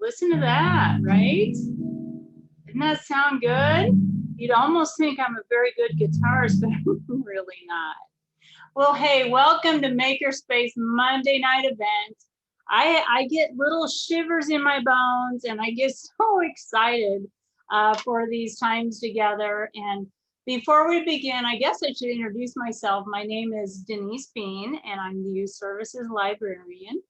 listen to that, right? Doesn't that sound good? You'd almost think I'm a very good guitarist, but I'm really not. Well, hey, welcome to Makerspace Monday night event. I get little shivers in my bones and I get so excited for these times together. And before we begin, I guess I should introduce myself. My name is Denise Bean and I'm the Youth Services Librarian.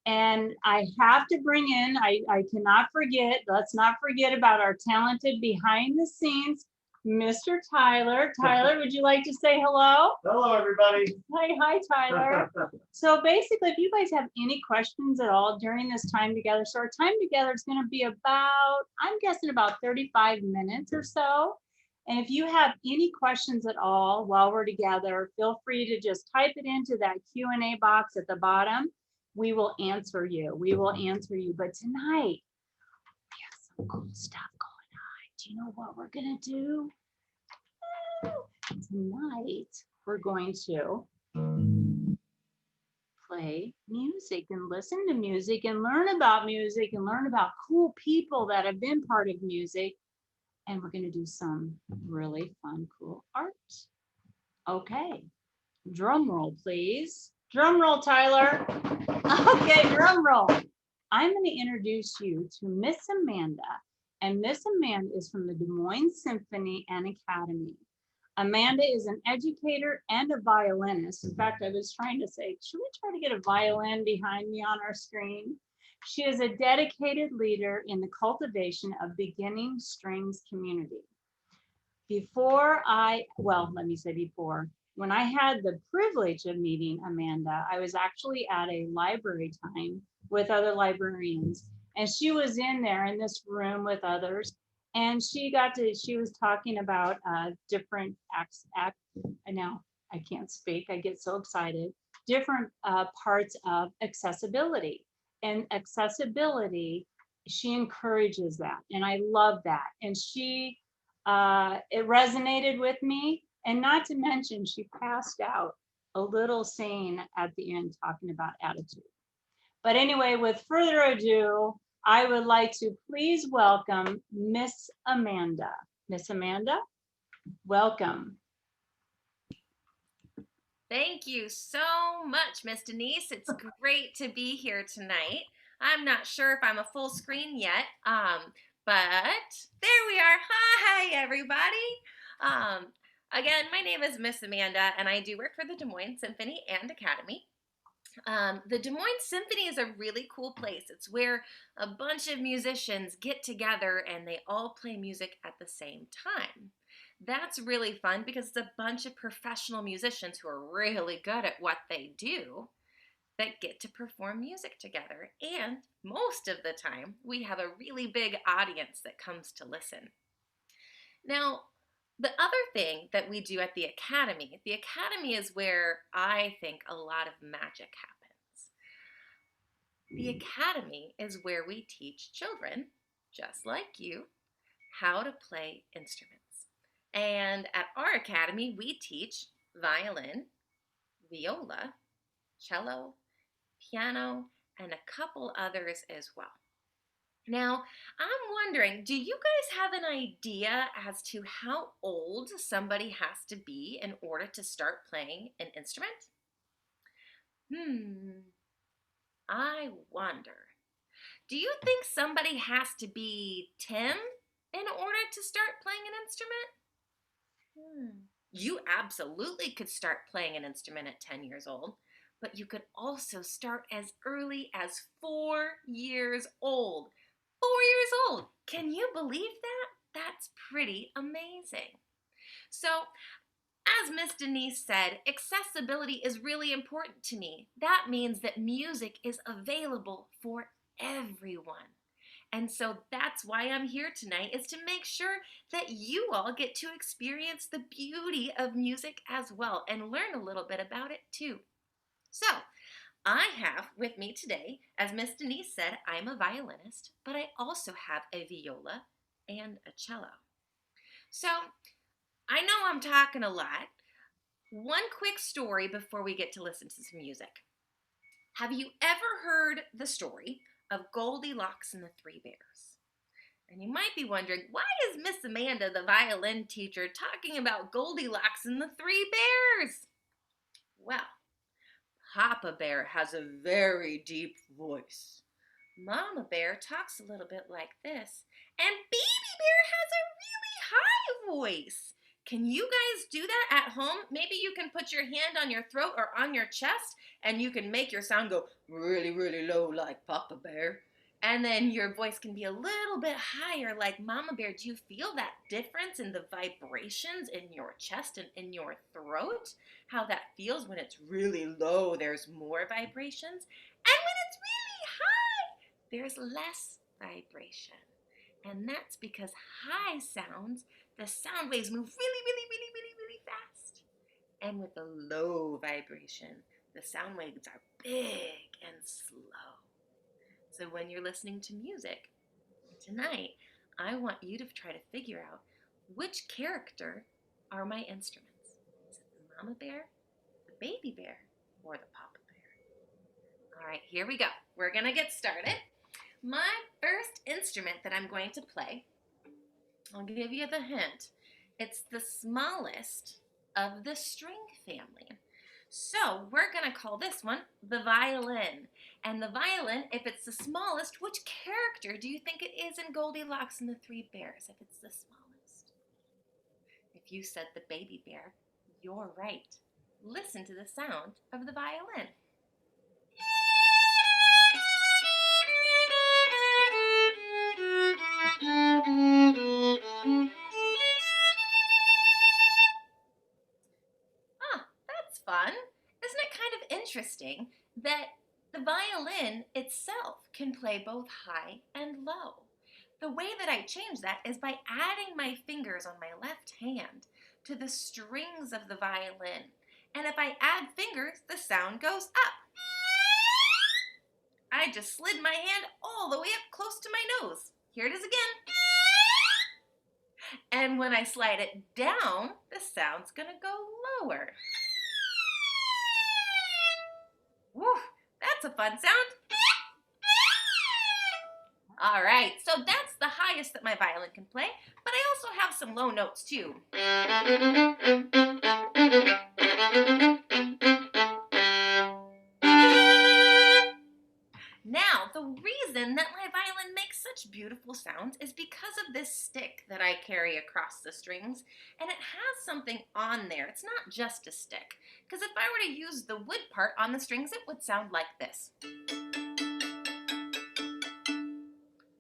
And I have to bring in, I cannot forget, let's not forget about our talented behind the scenes, Mr. Tyler. Tyler, would you like to say hello? Hello, everybody. Hi, Tyler. So basically, if you guys have any questions at all during this time together, so our time together is going to be about, I'm guessing about 35 minutes or so. And if you have any questions at all while we're together, feel free to just type it into that Q&A box at the bottom. We will answer you. We will answer you. But tonight, we have some cool stuff going on. Do you know what we're going to do? Tonight, we're going to play music and listen to music and learn about music and learn about cool people that have been part of music. And we're going to do some really fun, cool art. Okay. Drum roll, please. Drum roll, Tyler. Okay, drum roll. I'm going to introduce you to Miss Amanda. And Miss Amanda is from the Des Moines Symphony and Academy. Amanda is an educator and a violinist. In fact, I was trying to say, should we try to get a violin behind me on our screen? She is a dedicated leader in the cultivation of beginning strings community. When I had the privilege of meeting Amanda, I was actually at a library time with other librarians, and she was in there in this room with others, and she was talking about different now I can't speak, I get so excited, different parts of accessibility. And accessibility, she encourages that, and I love that. And it resonated with me. And not to mention, she passed out a little saying at the end talking about attitude. But anyway, with further ado, I would like to please welcome Miss Amanda. Miss Amanda, welcome. Thank you so much, Miss Denise. It's great to be here tonight. I'm not sure if I'm a full screen yet, but there we are. Hi, everybody. Again, my name is Miss Amanda, and I do work for the Des Moines Symphony and Academy. The Des Moines Symphony is a really cool place. It's where a bunch of musicians get together and they all play music at the same time. That's really fun because it's a bunch of professional musicians who are really good at what they do that get to perform music together. And most of the time, we have a really big audience that comes to listen. Now, the other thing that we do at the Academy is where I think a lot of magic happens. The Academy is where we teach children, just like you, how to play instruments. And at our Academy, we teach violin, viola, cello, piano, and a couple others as well. Now, I'm wondering, do you guys have an idea as to how old somebody has to be in order to start playing an instrument? I wonder. Do you think somebody has to be 10 in order to start playing an instrument? You absolutely could start playing an instrument at 10 years old, but you could also start as early as 4 years old. 4 years old. Can you believe that? That's pretty amazing. So, as Miss Denise said, accessibility is really important to me. That means that music is available for everyone. And so that's why I'm here tonight, is to make sure that you all get to experience the beauty of music as well and learn a little bit about it too. So, I have with me today, as Miss Denise said, I'm a violinist, but I also have a viola and a cello. So, I know I'm talking a lot. One quick story before we get to listen to some music. Have you ever heard the story of Goldilocks and the Three Bears. And you might be wondering, why is Miss Amanda, the violin teacher, talking about Goldilocks and the Three Bears? Well, Papa Bear has a very deep voice. Mama Bear talks a little bit like this, and Baby Bear has a really high voice. Can you guys do that at home? Maybe you can put your hand on your throat or on your chest, and you can make your sound go really, really low like Papa Bear. And then your voice can be a little bit higher like Mama Bear. Do you feel that difference in the vibrations in your chest and in your throat? How that feels when it's really low, there's more vibrations. And when it's really high, there's less vibration. And that's because high sounds, the sound waves move really, really, really, really, really fast. And with a low vibration, the sound waves are big and slow. So when you're listening to music tonight, I want you to try to figure out which character are my instruments. Is it the Mama Bear, the Baby Bear, or the Papa Bear? All right, here we go. We're going to get started. My first instrument that I'm going to play, I'll give you the hint. It's the smallest of the string family. So we're going to call this one the violin. And the violin, if it's the smallest, which character do you think it is in Goldilocks and the Three Bears if it's the smallest? If you said the Baby Bear, you're right. Listen to the sound of the violin. That's fun. Isn't it kind of interesting that the violin itself can play both high and low? The way that I change that is by adding my fingers on my left hand to the strings of the violin. And if I add fingers, the sound goes up. I just slid my hand all the way up close to my nose. Here it is again. And when I slide it down, the sound's gonna go lower. Woo, that's a fun sound. All right, so that's the highest that my violin can play, but I also have some low notes too. Now, the reason that my violin makes such beautiful sounds is because of this stick that I carry across the strings, and it has something on there. It's not just a stick, because if I were to use the wood part on the strings, it would sound like this,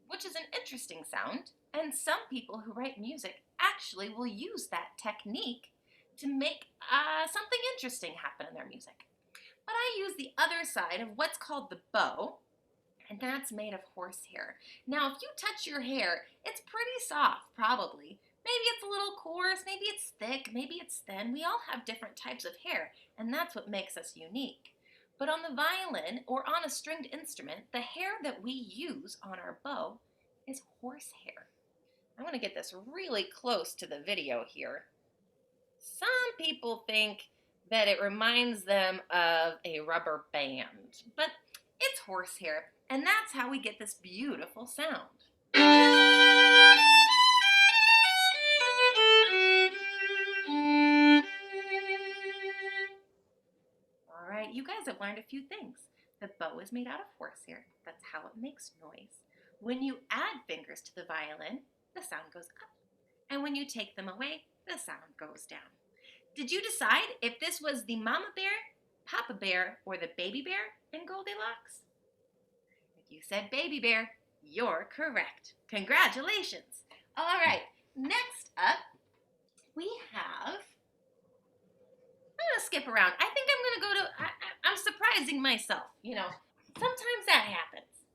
which is an interesting sound, and some people who write music actually will use that technique to make something interesting happen in their music. But I use the other side of what's called the bow, and that's made of horsehair. Now, if you touch your hair, it's pretty soft, probably. Maybe it's a little coarse, maybe it's thick, maybe it's thin. We all have different types of hair, and that's what makes us unique. But on the violin or on a stringed instrument, the hair that we use on our bow is horsehair. I want to get this really close to the video here. Some people think that it reminds them of a rubber band, but it's horsehair, and that's how we get this beautiful sound. All right, you guys have learned a few things. The bow is made out of horsehair. That's how it makes noise. When you add fingers to the violin, the sound goes up. And when you take them away, the sound goes down. Did you decide if this was the Mama Bear, Papa Bear, or the Baby Bear in Goldilocks? If you said Baby Bear, you're correct. Congratulations. All right, next up, we have, I'm going to skip around. I think I'm going to go to, I'm surprising myself, you know. Sometimes that happens.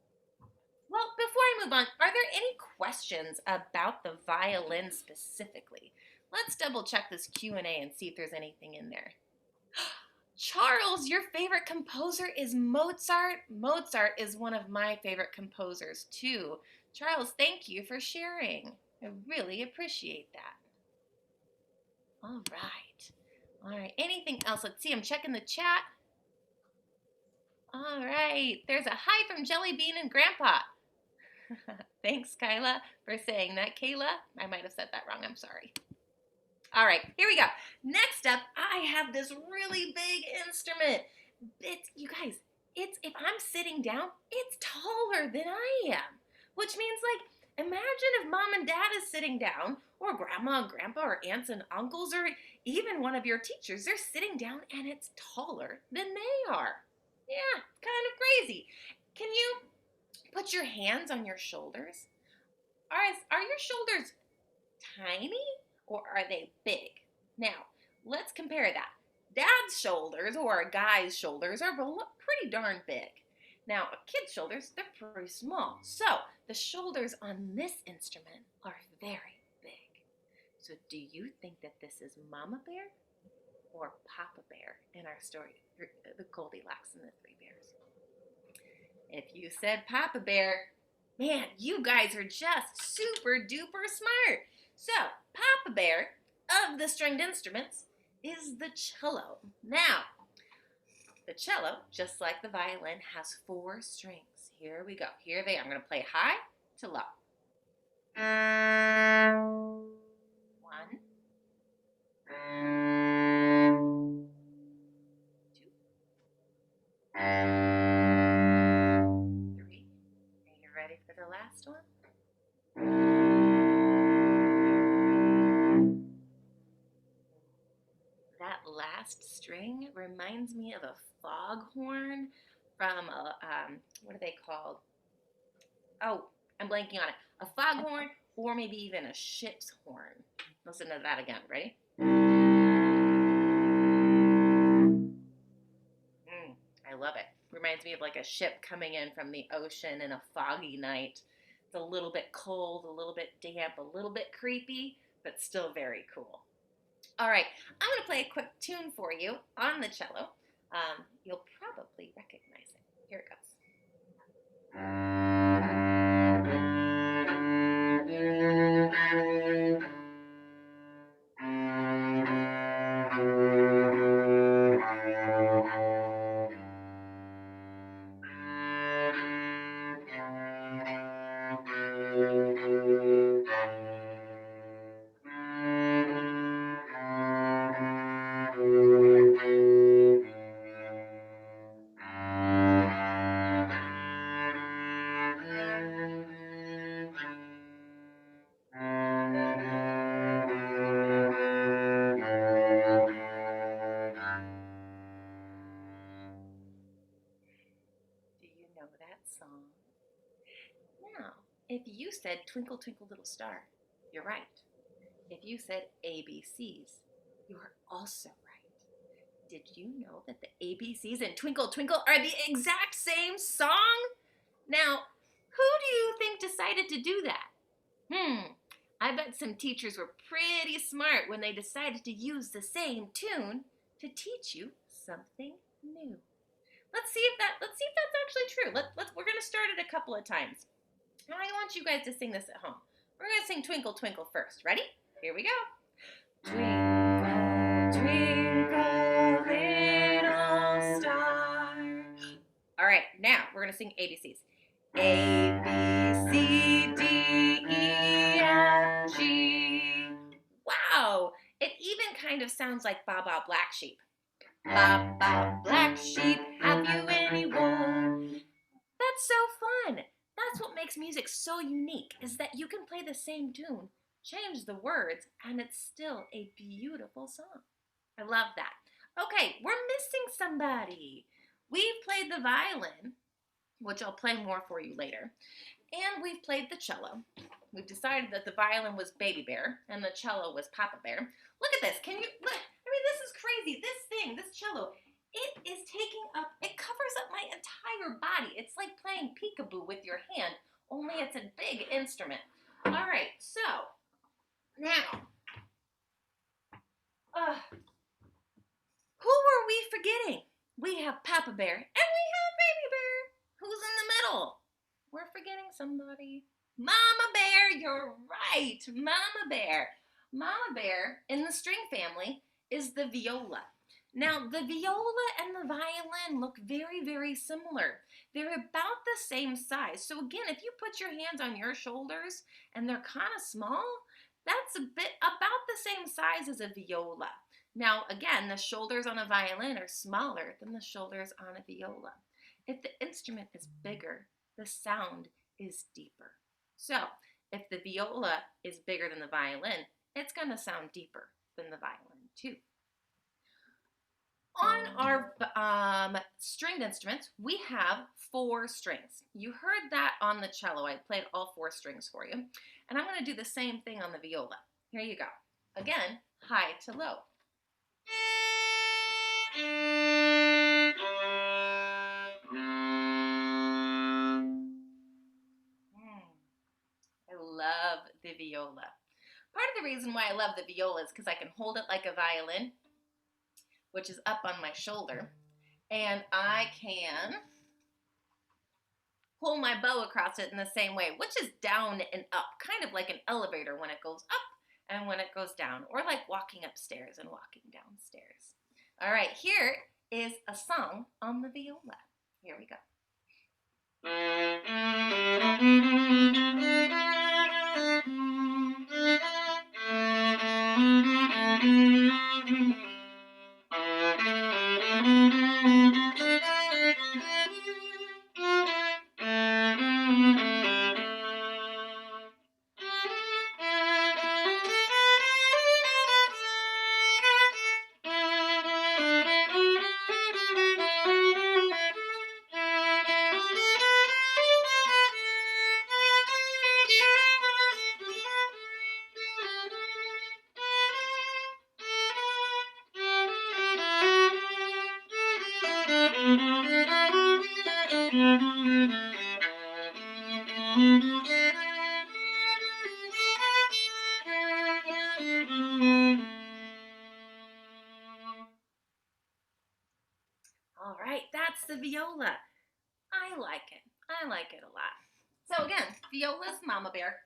Well, before I move on, are there any questions about the violin specifically? Let's double check this Q&A and see if there's anything in there. Charles, your favorite composer is Mozart. Mozart is one of my favorite composers too. Charles, thank you for sharing. I really appreciate that. All right. All right. Anything else? Let's see. I'm checking the chat. All right. There's a hi from Jelly Bean and Grandpa. Thanks, Kyla, for saying that. Kayla, I might have said that wrong. I'm sorry. All right, here we go. Next up, I have this really big instrument. You guys, if I'm sitting down, it's taller than I am, which means imagine if mom and dad is sitting down, or grandma and grandpa, or aunts and uncles, or even one of your teachers. They're sitting down and it's taller than they are. Yeah, kind of crazy. Can you put your hands on your shoulders? Are your shoulders tiny or are they big? Now, let's compare that. Dad's shoulders or a guy's shoulders are pretty darn big. Now, a kid's shoulders, they're pretty small. So, the shoulders on this instrument are very big. So, do you think that this is Mama Bear or Papa Bear in our story, the Goldilocks and the Three Bears? If you said Papa Bear, man, you guys are just super duper smart. So, Papa Bear of the stringed instruments is the cello. Now, the cello, just like the violin, has 4 strings. Here we go. Here they are. I'm going to play high to low. 1, 2, 3. Are you ready for the last one? That last string reminds me of a foghorn from what are they called? Oh, I'm blanking on it. A foghorn or maybe even a ship's horn. Listen to that again. Ready? I love it. Reminds me of like a ship coming in from the ocean in a foggy night. It's a little bit cold, a little bit damp, a little bit creepy, but still very cool. All right, I'm going to play a quick tune for you on the cello. You'll probably recognize it. Here it goes. Do you know that song? Now, if you said Twinkle Twinkle Little Star, you're right. If you said ABCs, you're also right. Did you know that the ABCs in Twinkle Twinkle are the exact same song? Now, who do you think decided to do that? I bet some teachers were pretty smart when they decided to use the same tune to teach you something new. Let's see if that's actually true. We're gonna start it a couple of times. Now I want you guys to sing this at home. We're gonna sing Twinkle Twinkle first. Ready? Here we go. Twinkle, twinkle, little star. All right, now we're gonna sing ABCs. A, B, C, D, E, F, G. Wow! It even kind of sounds like Ba Ba Black Sheep. Ba Ba Black Sheep, have you any wool? That's so fun! That's what makes music so unique, is that you can play the same tune, change the words, and it's still a beautiful song. I love that. Okay, we're missing somebody. We've played the violin, which I'll play more for you later, and we've played the cello. We've decided that the violin was Baby Bear and the cello was Papa Bear. Look at this. Can you look? I mean, this is crazy. This cello, it covers up my entire body. It's like playing peekaboo with your hand, only it's a big instrument. All right, so now, who were we forgetting? We have Papa Bear and we have Baby Bear. Who's in the middle? We're forgetting somebody. Mama Bear, you're right. Mama Bear. Mama Bear in the string family is the viola. Now, the viola and the violin look very, very similar. They're about the same size. So again, if you put your hands on your shoulders and they're kind of small, that's about the same size as a viola. Now, again, the shoulders on a violin are smaller than the shoulders on a viola. If the instrument is bigger, the sound is deeper. So, if the viola is bigger than the violin, it's going to sound deeper than the violin too. On our stringed instruments, we have 4 strings. You heard that on the cello. I played all 4 strings for you. And I'm going to do the same thing on the viola. Here you go. Again, high to low. I love the viola. Part of the reason why I love the viola is because I can hold it like a violin, which is up on my shoulder, and I can pull my bow across it in the same way, which is down and up, kind of like an elevator when it goes up and when it goes down, or like walking upstairs and walking downstairs. All right, here is a song on the viola. Here we go. All right, that's the viola. I like it. I like it a lot. So again, viola's mama bear.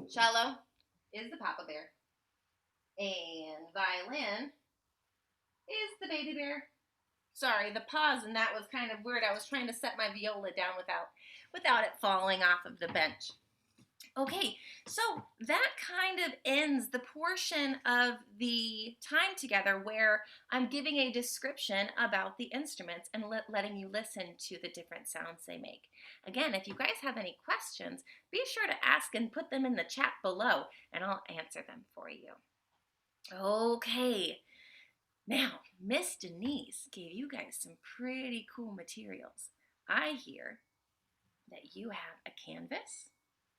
Cello is the papa bear. And violin is the baby bear. Sorry, the pause and that was kind of weird. I was trying to set my viola down without it falling off of the bench. Okay, so that kind of ends the portion of the time together where I'm giving a description about the instruments and letting you listen to the different sounds they make. Again, if you guys have any questions, be sure to ask and put them in the chat below and I'll answer them for you. Okay, now Miss Denise gave you guys some pretty cool materials. I hear that you have a canvas,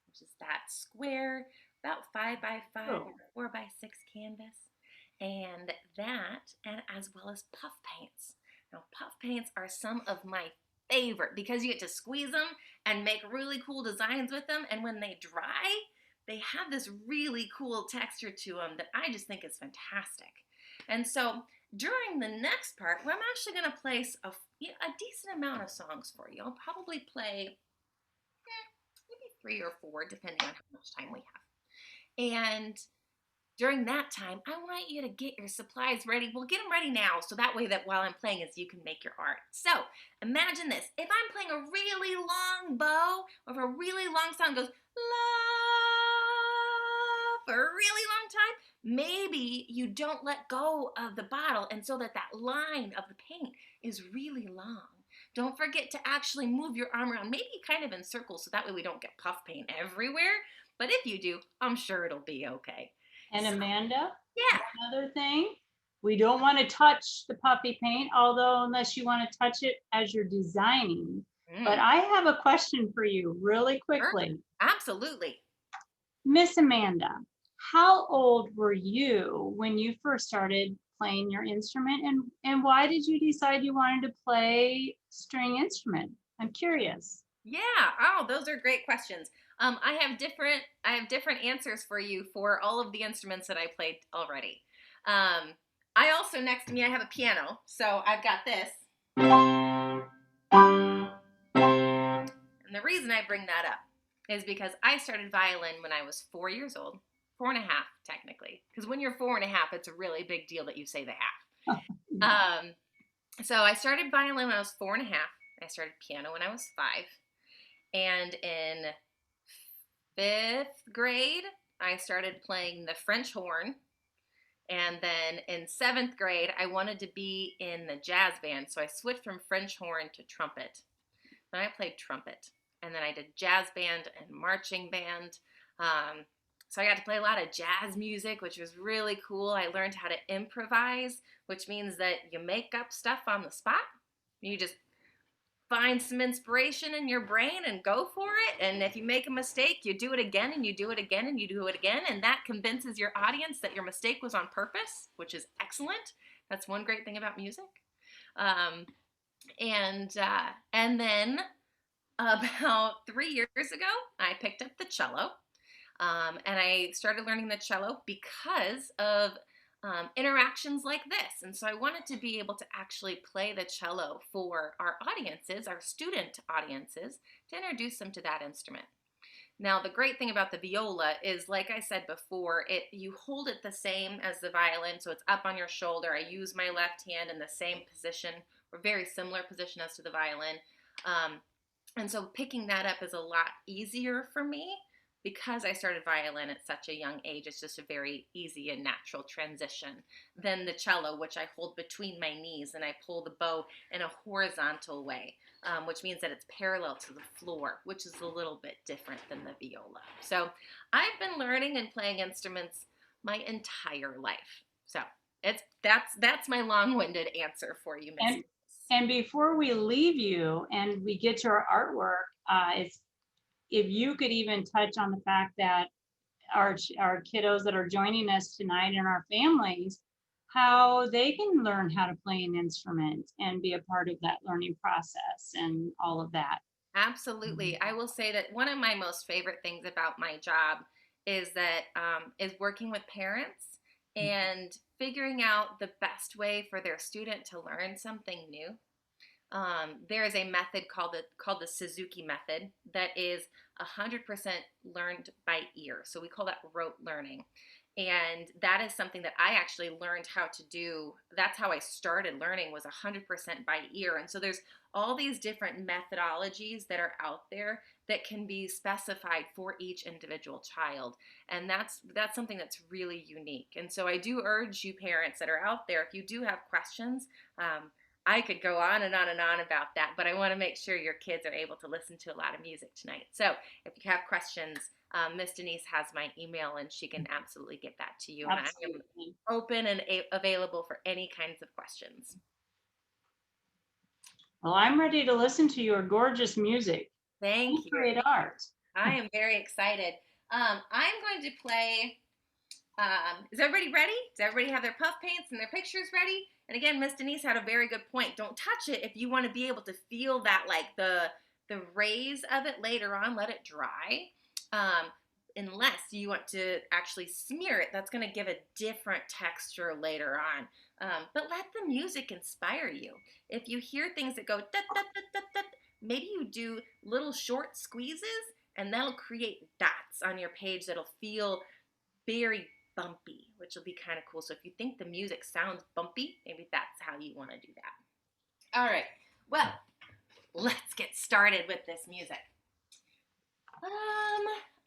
which is that square, about 5 by 5 or 4 by 6 canvas, and as well as puff paints. Now, puff paints are some of my favorite because you get to squeeze them and make really cool designs with them, and when they dry, they have this really cool texture to them that I just think is fantastic. And so during the next part, where I'm actually going to place a decent amount of songs for you, I'll probably play 3 or 4, depending on how much time we have. And during that time, I want you to get your supplies ready. We'll get them ready now, so that way that while I'm playing is you can make your art. So imagine this. If I'm playing a really long bow, or if a really long song goes la for a really long time, maybe you don't let go of the bottle, and so that line of the paint is really long. Don't forget to actually move your arm around, maybe kind of in circles, so that way we don't get puff paint everywhere. But if you do, I'm sure it'll be okay. And Amanda, yeah, another thing, we don't want to touch the puffy paint, although unless you want to touch it as you're designing. But I have a question for you really quickly. Sure. Absolutely. Miss Amanda, how old were you when you first started playing your instrument, and why did you decide you wanted to play string instrument? I'm curious. Yeah. Oh, those are great questions. I have different answers for you for all of the instruments that I played already. I also, next to me, I have a piano. So I've got this. And the reason I bring that up is because I started violin when I was 4 years old. 4 and a half, technically. Because when you're 4 and a half, it's a really big deal that you say the half. Um, so I started violin when I was 4.5. I started piano when I was 5. And in 5th grade, I started playing the French horn. And then in 7th grade, I wanted to be in the jazz band. So I switched from French horn to trumpet. Then I played trumpet. And then I did jazz band and marching band. Um, so I got to play a lot of jazz music, which was really cool. I learned how to improvise, which means that you make up stuff on the spot. You just find some inspiration in your brain and go for it. And if you make a mistake, you do it again and you do it again and you do it again. And that convinces your audience that your mistake was on purpose, which is excellent. That's one great thing about music. Um, and then about 3 years ago, I picked up the cello. And I started learning the cello because of interactions like this. And so I wanted to be able to actually play the cello for our audiences, our student audiences, to introduce them to that instrument. Now, the great thing about the viola is, like I said before, you hold it the same as the violin, so it's up on your shoulder. I use my left hand in the same position, or very similar position as to the violin. And so picking that up is a lot easier for me because I started violin at such a young age. It's just a very easy and natural transition than the cello, which I hold between my knees and I pull the bow in a horizontal way, which means that it's parallel to the floor, which is a little bit different than the viola. So I've been learning and playing instruments my entire life. So that's my long-winded answer for you, Miss. And before we leave you and we get to our artwork, if you could even touch on the fact that our kiddos that are joining us tonight and our families, how they can learn how to play an instrument and be a part of that learning process and all of that. Absolutely. I will say that one of my most favorite things about my job is that is working with parents and figuring out the best way for their student to learn something new. There is a method called the Suzuki Method that is 100% learned by ear. So we call that rote learning. And that is something that I actually learned how to do. That's how I started learning, was 100% by ear. And so there's all these different methodologies that are out there that can be specified for each individual child. And that's something that's really unique. And so I do urge you parents that are out there, if you do have questions, I could go on and on and on about that, but I want to make sure your kids are able to listen to a lot of music tonight. So if you have questions, Miss Denise has my email and she can absolutely get that to you. Absolutely. And I am open and available for any kinds of questions. Well, I'm ready to listen to your gorgeous music. Thank you. Great art. I am very excited. I'm going to play. Is everybody ready? Does everybody have their puff paints and their pictures ready? And again, Miss Denise had a very good point. Don't touch it if you want to be able to feel that, like the rays of it later on. Let it dry. Unless you want to actually smear it, that's going to give a different texture later on. But let the music inspire you. If you hear things that go dut, dut, dut, dut, dut, maybe you do little short squeezes, and that'll create dots on your page that'll feel very bumpy, which will be kind of cool. So if you think the music sounds bumpy, maybe that's how you want to do that. All right, well, let's get started with this music.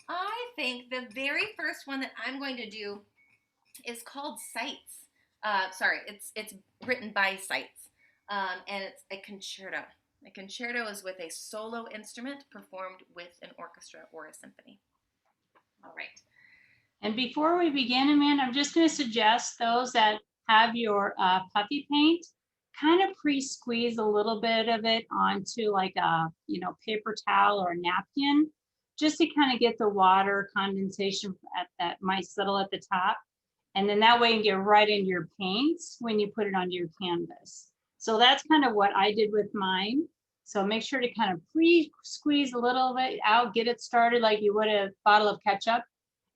I think the very first one that I'm going to do is called Sights. It's written by Sights, and it's a concerto. A concerto is with a solo instrument performed with an orchestra or a symphony. All right. And before we begin, Amanda, I'm just going to suggest those that have your puffy paint, kind of pre-squeeze a little bit of it onto like a paper towel or a napkin, just to kind of get the water condensation that might settle at the top. And then that way you can get right into your paints when you put it onto your canvas. So that's kind of what I did with mine. So make sure to kind of pre-squeeze a little bit out, get it started like you would a bottle of ketchup,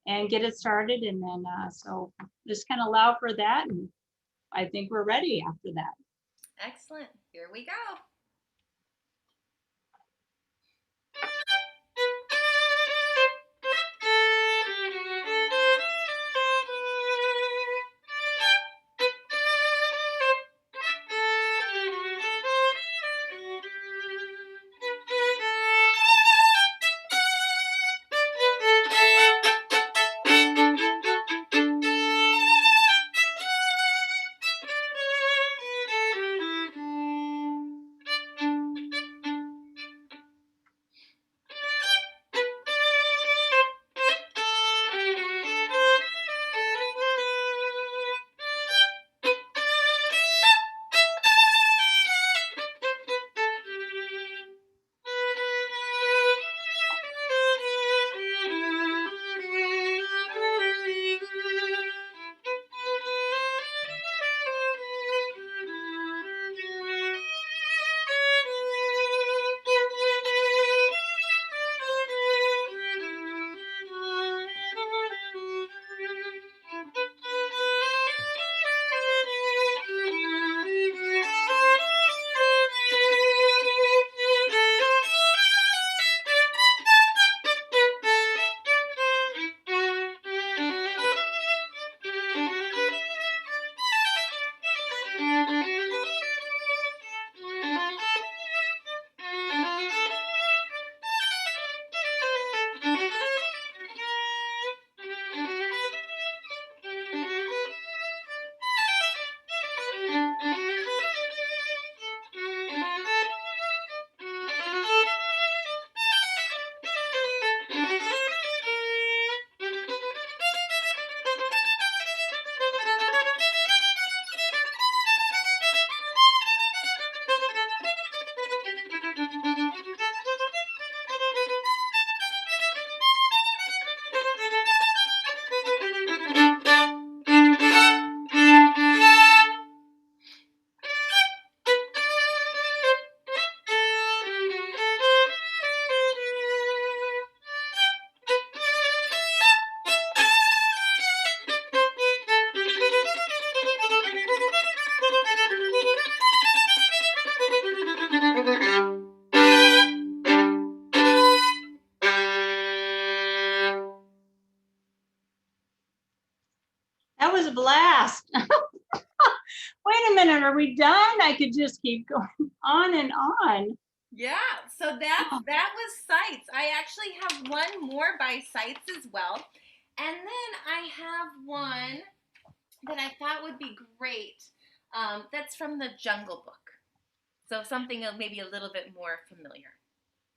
and get it started. And then so just kind of allow for that. And I think we're ready after that. Excellent. Here we go. That was a blast. Wait a minute, are we done? I could just keep going on and on. Yeah, so that was Sights. I actually have one more by Sights as well. And then I have one that I thought would be great. That's from the Jungle Book. So something maybe a little bit more familiar.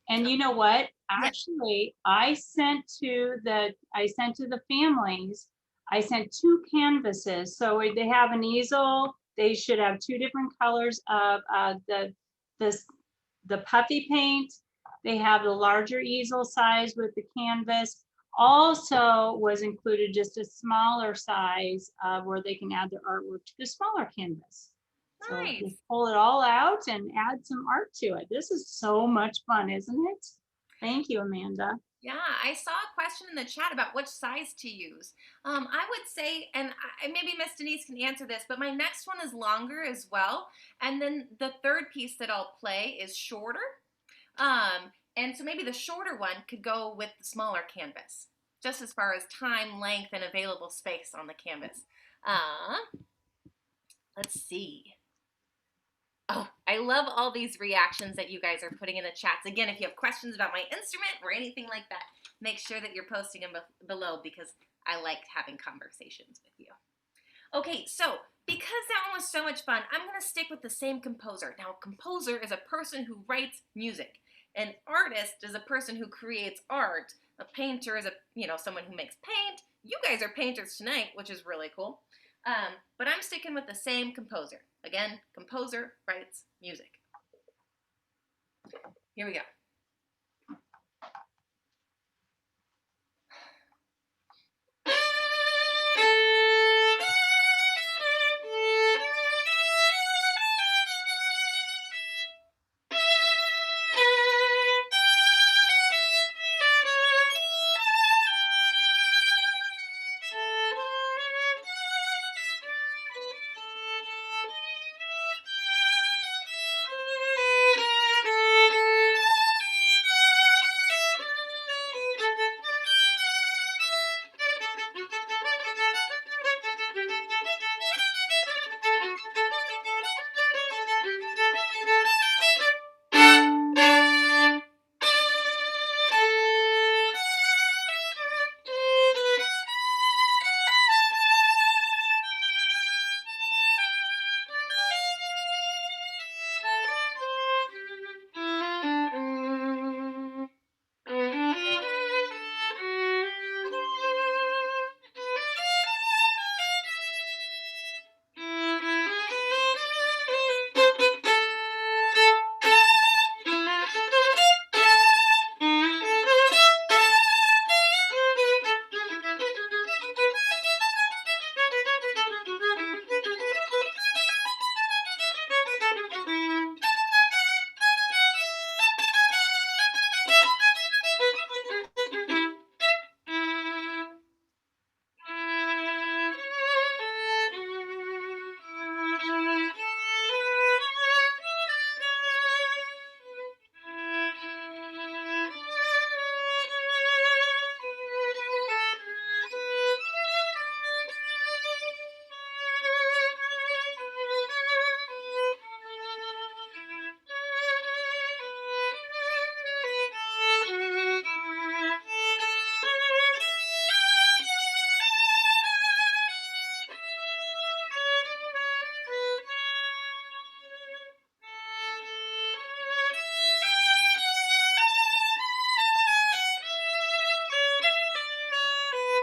And you know what? Yeah. Actually, I sent to the families, I sent 2 canvases. So they have an easel. They should have 2 different colors of the puffy paint. They have the larger easel size with the canvas. Also was included just a smaller size where they can add their artwork to the smaller canvas. So Nice. just pull it all out and add some art to it. This is so much fun, isn't it? Thank you, Amanda. Yeah, I saw a question in the chat about which size to use. I would say, and maybe Miss Denise can answer this, but my next one is longer as well. And then the third piece that I'll play is shorter. And so maybe the shorter one could go with the smaller canvas, just as far as time, length, and available space on the canvas. Let's see. Oh, I love all these reactions that you guys are putting in the chats. Again, if you have questions about my instrument or anything like that, make sure that you're posting them below because I like having conversations with you. Okay, so because that one was so much fun, I'm going to stick with the same composer. Now, a composer is a person who writes music. An artist is a person who creates art. A painter is someone who makes paint. You guys are painters tonight, which is really cool. But I'm sticking with the same composer. Again, composer writes music. Here we go.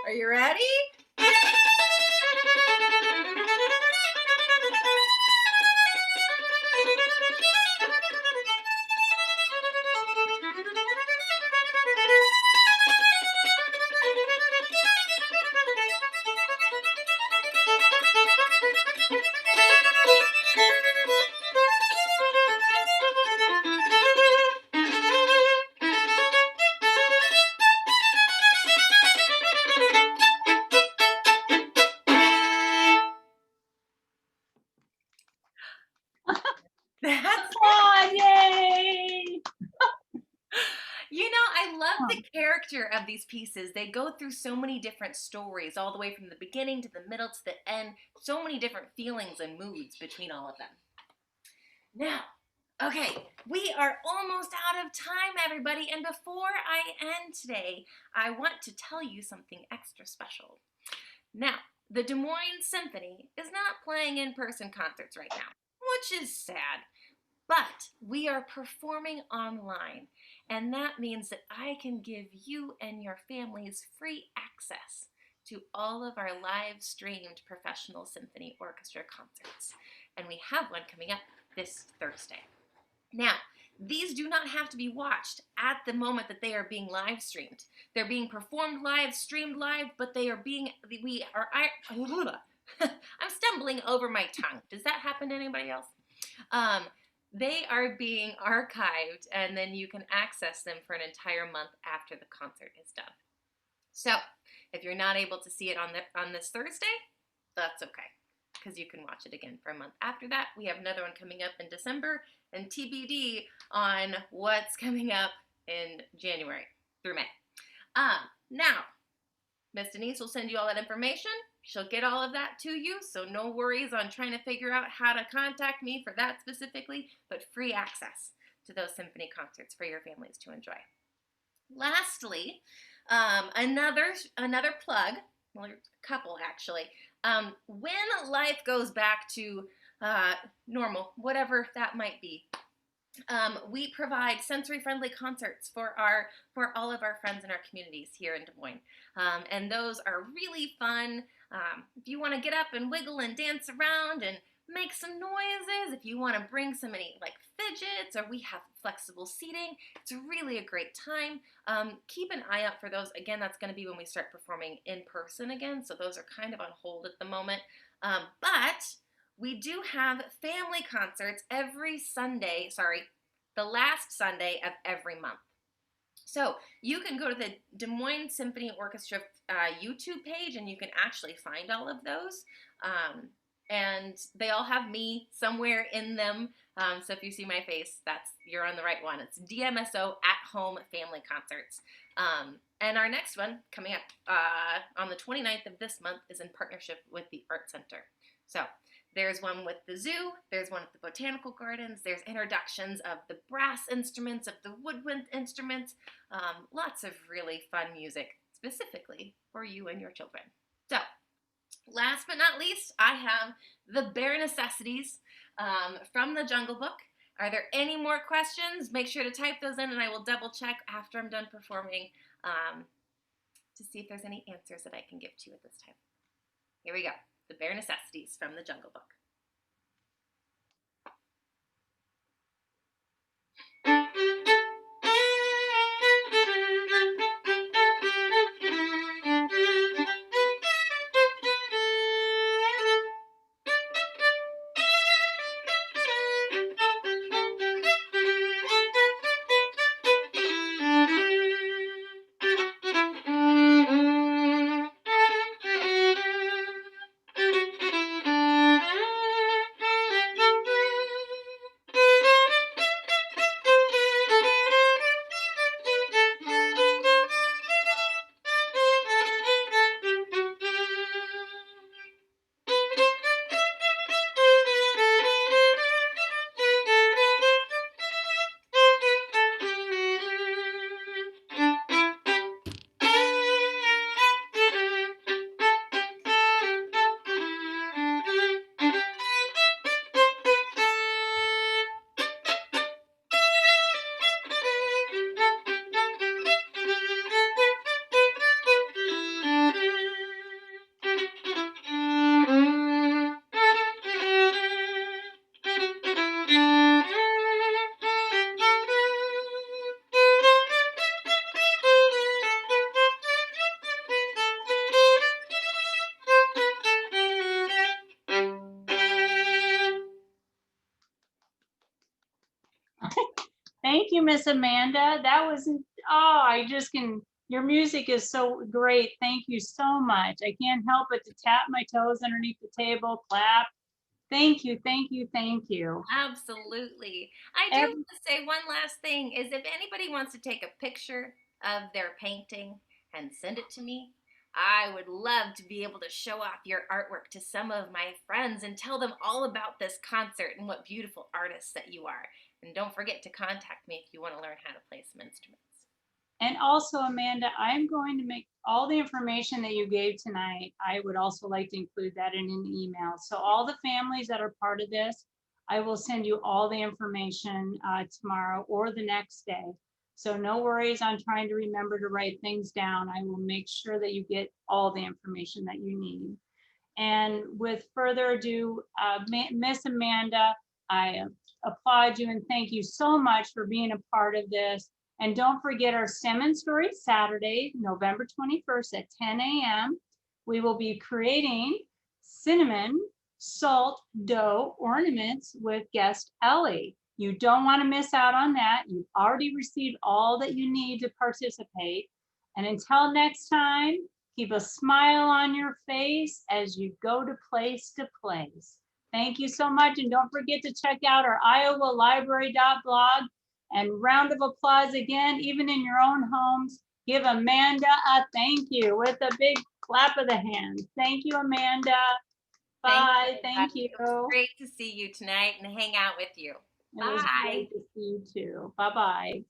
Are you ready? of these pieces, they go through so many different stories, all the way from the beginning to the middle to the end, so many different feelings and moods between all of them. Now, okay, we are almost out of time, everybody, and before I end today, I want to tell you something extra special. Now, the Des Moines Symphony is not playing in-person concerts right now, which is sad. But we are performing online, and that means that I can give you and your families free access to all of our live streamed professional symphony orchestra concerts. And we have one coming up this Thursday. Now, these do not have to be watched at the moment that they are being live streamed. They're being performed live, streamed live, but I'm stumbling over my tongue. Does that happen to anybody else? They are being archived, and then you can access them for an entire month after the concert is done. So, if you're not able to see it on this Thursday, that's okay, because you can watch it again for a month after that. We have another one coming up in December, and TBD on what's coming up in January through May. Now, Miss Denise will send you all that information. She'll get all of that to you, so no worries on trying to figure out how to contact me for that specifically, but free access to those symphony concerts for your families to enjoy. Lastly, another plug, well, a couple actually. When life goes back to normal, whatever that might be, we provide sensory-friendly concerts for all of our friends in our communities here in Des Moines, and those are really fun. If you want to get up and wiggle and dance around and make some noises, if you want to bring any like fidgets, or we have flexible seating, it's really a great time. Keep an eye out for those. Again, that's going to be when we start performing in person again, so those are kind of on hold at the moment. But we do have family concerts the last Sunday of every month. So you can go to the Des Moines Symphony Orchestra YouTube page, and you can actually find all of those. And they all have me somewhere in them. So if you see my face, you're on the right one. It's DMSO at Home Family Concerts. And our next one coming up on the 29th of this month is in partnership with the Art Center. So there's one with the zoo, there's one at the botanical gardens, there's introductions of the brass instruments, of the woodwind instruments, lots of really fun music specifically for you and your children. So, last but not least, I have the bare necessities from the Jungle Book. Are there any more questions? Make sure to type those in, and I will double check after I'm done performing to see if there's any answers that I can give to you at this time. Here we go. The bare necessities from the Jungle Book. Thank you, Miss Amanda. That was, your music is so great. Thank you so much. I can't help but to tap my toes underneath the table, clap. Thank you, thank you, thank you. Absolutely. I do want to say one last thing is if anybody wants to take a picture of their painting, and send it to me. I would love to be able to show off your artwork to some of my friends and tell them all about this concert and what beautiful artists that you are. And don't forget to contact me if you want to learn how to play some instruments. And also, Amanda, I'm going to make all the information that you gave tonight. I would also like to include that in an email. So all the families that are part of this, I will send you all the information tomorrow or the next day. So no worries on trying to remember to write things down. I will make sure that you get all the information that you need. And with further ado, Miss Amanda, I applaud you and thank you so much for being a part of this. And don't forget our Cinnamon Story Saturday, November 21st at 10 a.m. We will be creating cinnamon salt dough ornaments with guest Ellie. You don't want to miss out on that. You've already received all that you need to participate. And until next time, keep a smile on your face as you go to place. Thank you so much. And don't forget to check out our iowalibrary.blog. And round of applause again, even in your own homes. Give Amanda a thank you with a big clap of the hands. Thank you, Amanda. Bye. Thank you. It was great to see you tonight and hang out with you. It was great to see you too. Bye-bye.